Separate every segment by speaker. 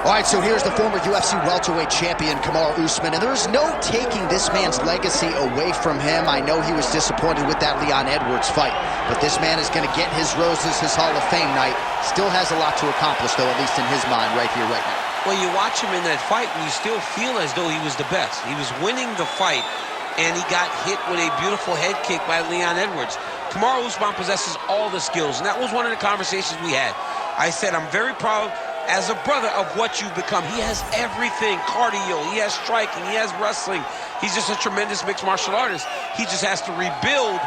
Speaker 1: All right, so here's the former UFC welterweight champion, Kamaru Usman, and there's no taking this man's legacy away from him. I know he was disappointed with that Leon Edwards fight, but this man is going to get his roses, his Hall of Fame night. Still has a lot to accomplish, though, at least in his mind, right here, right now.
Speaker 2: Well, you watch him in that fight, and you still feel as though he was the best. He was winning the fight, and he got hit with a beautiful head kick by Leon Edwards. Kamaru Usman possesses all the skills, and that was one of the conversations we had. I said, I'm very proud as a brother of what you've become. He has everything: cardio, he has striking, he has wrestling. He's just a tremendous mixed martial artist. He just has to rebuild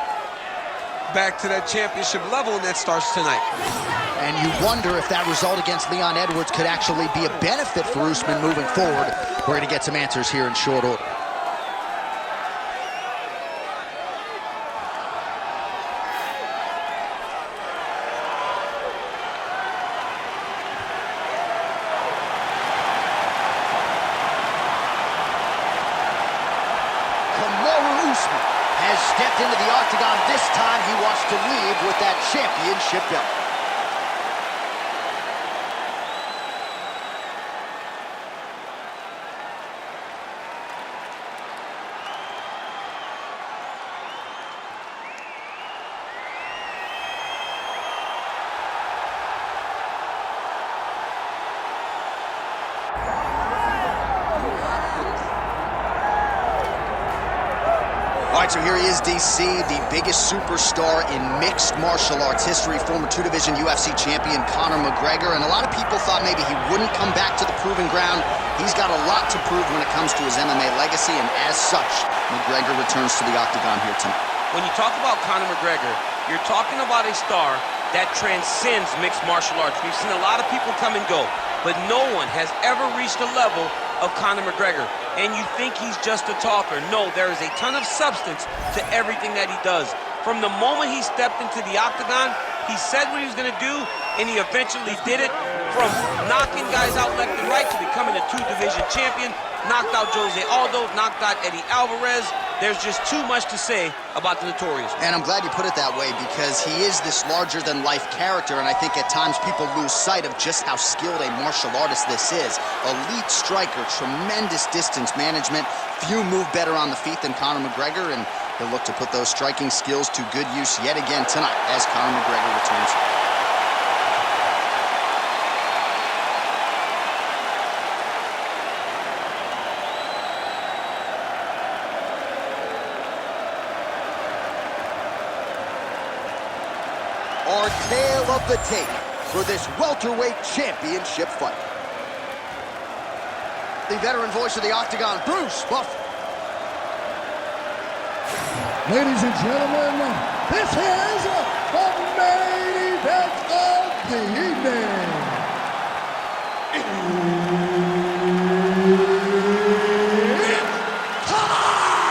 Speaker 2: back to that championship level, and that starts tonight.
Speaker 1: And you wonder if that result against Leon Edwards could actually be a benefit for Usman moving forward. We're going to get some answers here in short order. Usman has stepped into the octagon. This time he wants to leave with that championship belt. All right, so here he is, DC, the biggest superstar in mixed martial arts history, former two-division UFC champion Conor McGregor, and a lot of people thought maybe he wouldn't come back to the proving ground. He's got a lot to prove when it comes to his MMA legacy, and as such, McGregor returns to the octagon here tonight.
Speaker 2: When you talk about Conor McGregor, you're talking about a star that transcends mixed martial arts. We've seen a lot of people come and go, but no one has ever reached the level of Conor McGregor. And you think he's just a talker. No, there is a ton of substance to everything that he does. From the moment he stepped into the octagon, he said what he was going to do, and he eventually did it. From knocking guys out left and right to becoming a two-division champion, knocked out Jose Aldo, knocked out Eddie Alvarez. There's just too much to say about the Notorious.
Speaker 1: And I'm glad you put it that way, because he is this larger-than-life character, and I think at times people lose sight of just how skilled a martial artist this is. Elite striker, tremendous distance management. Few move better on the feet than Conor McGregor, and he'll look to put those striking skills to good use yet again tonight as Conor McGregor returns. Our tale of the tape for this welterweight championship fight. The veteran voice of the octagon, Bruce Buffer.
Speaker 3: Ladies and gentlemen, this is the main event of the evening. It's time!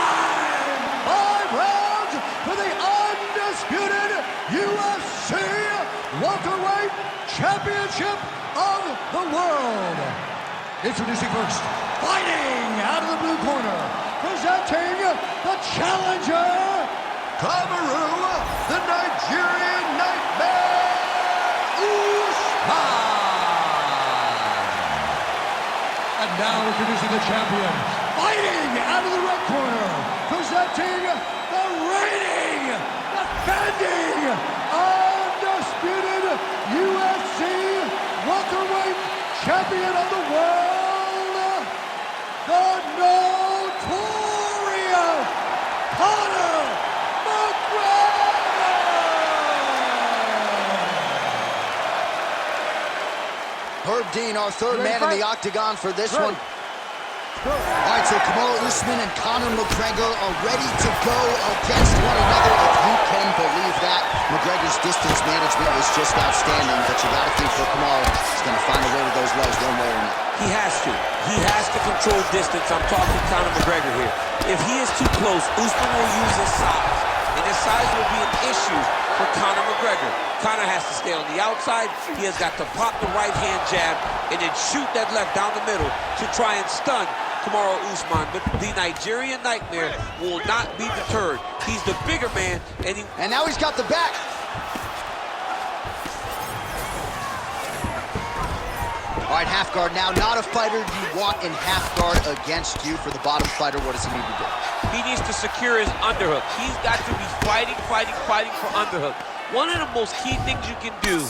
Speaker 3: 5 rounds for the undisputed UFC welterweight championship of the world. Introducing first, fighting out of the blue corner, presenting the challenger, Kamaru, the Nigerian Nightmare, Usman. And now introducing the champion, fighting out of the red corner, presenting the reigning, defending, undisputed UFC welterweight champion of the world, the Notorious Conor McGregor!
Speaker 1: Herb Dean, our third man in the octagon for this one. All right, so Kamaru Usman and Conor McGregor are ready to go against one another, if you can believe that. McGregor's distance management is just outstanding, but you got to think for Kamaru, he's going to find a way to those legs one way or another.
Speaker 2: He has to. He has to control distance. I'm talking Conor McGregor here. If he is too close, Usman will use his size, and his size will be an issue for Conor McGregor. Conor has to stay on the outside. He has got to pop the right-hand jab and then shoot that left down the middle to try and stun Kamaru Usman. But the Nigerian Nightmare will not be deterred. He's the bigger man, and
Speaker 1: now he's got the back. All right, half guard now. Not a fighter you want in half guard against you. For the bottom fighter, what does he need to do?
Speaker 2: He needs to secure his underhook. He's got to be fighting for underhook. One of the most key things you can do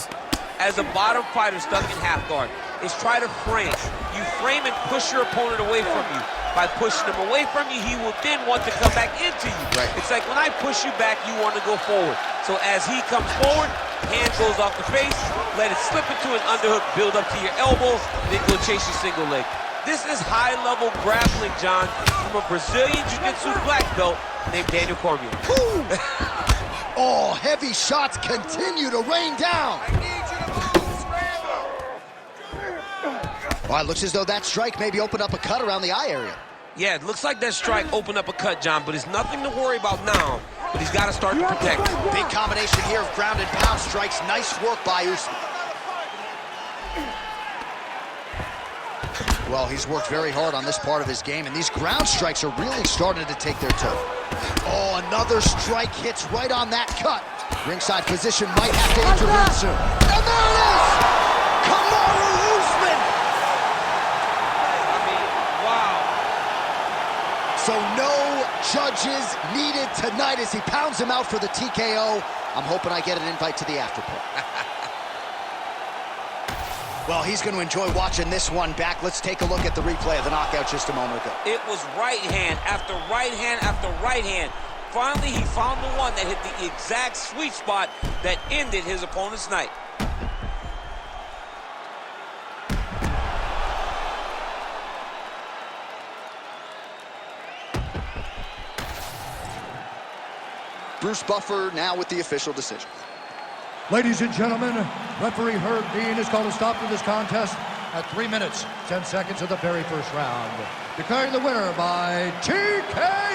Speaker 2: as a bottom fighter stuck in half guard is try to frame. You frame and push your opponent away from you. By pushing him away from you, he will then want to come back into you.
Speaker 1: Right.
Speaker 2: It's like when I push you back, you want to go forward. So as he comes forward, hand goes off the face, let it slip into an underhook, build up to your elbows, then go chase your single leg. This is high-level grappling, John, from a Brazilian Jiu-Jitsu black belt named Daniel Cormier.
Speaker 1: Oh, heavy shots continue to rain down.
Speaker 4: I need you to move, scramble.
Speaker 1: All right, looks as though that strike maybe opened up a cut around the eye area.
Speaker 2: Yeah, it looks like that strike opened up a cut, John, but it's nothing to worry about now. But he's got to start to protect.
Speaker 1: Big combination here of ground and pound strikes. Nice work by Usman. Well, he's worked very hard on this part of his game, and these ground strikes are really starting to take their toll. Oh, another strike hits right on that cut. Ringside position might have to intervene soon. And there it is! Kamaru Usman!
Speaker 2: I mean, wow.
Speaker 1: So no judges needed tonight as he pounds him out for the TKO. I'm hoping I get an invite to the after party. Well, he's going to enjoy watching this one back. Let's take a look at the replay of the knockout just a moment ago.
Speaker 2: It was right hand after right hand after right hand. Finally, he found the one that hit the exact sweet spot that ended his opponent's night.
Speaker 1: Bruce Buffer now with the official decision.
Speaker 3: Ladies and gentlemen, referee Herb Dean has called a stop to this contest at 3 minutes, 10 seconds of the very first round. Declaring the winner by TKO!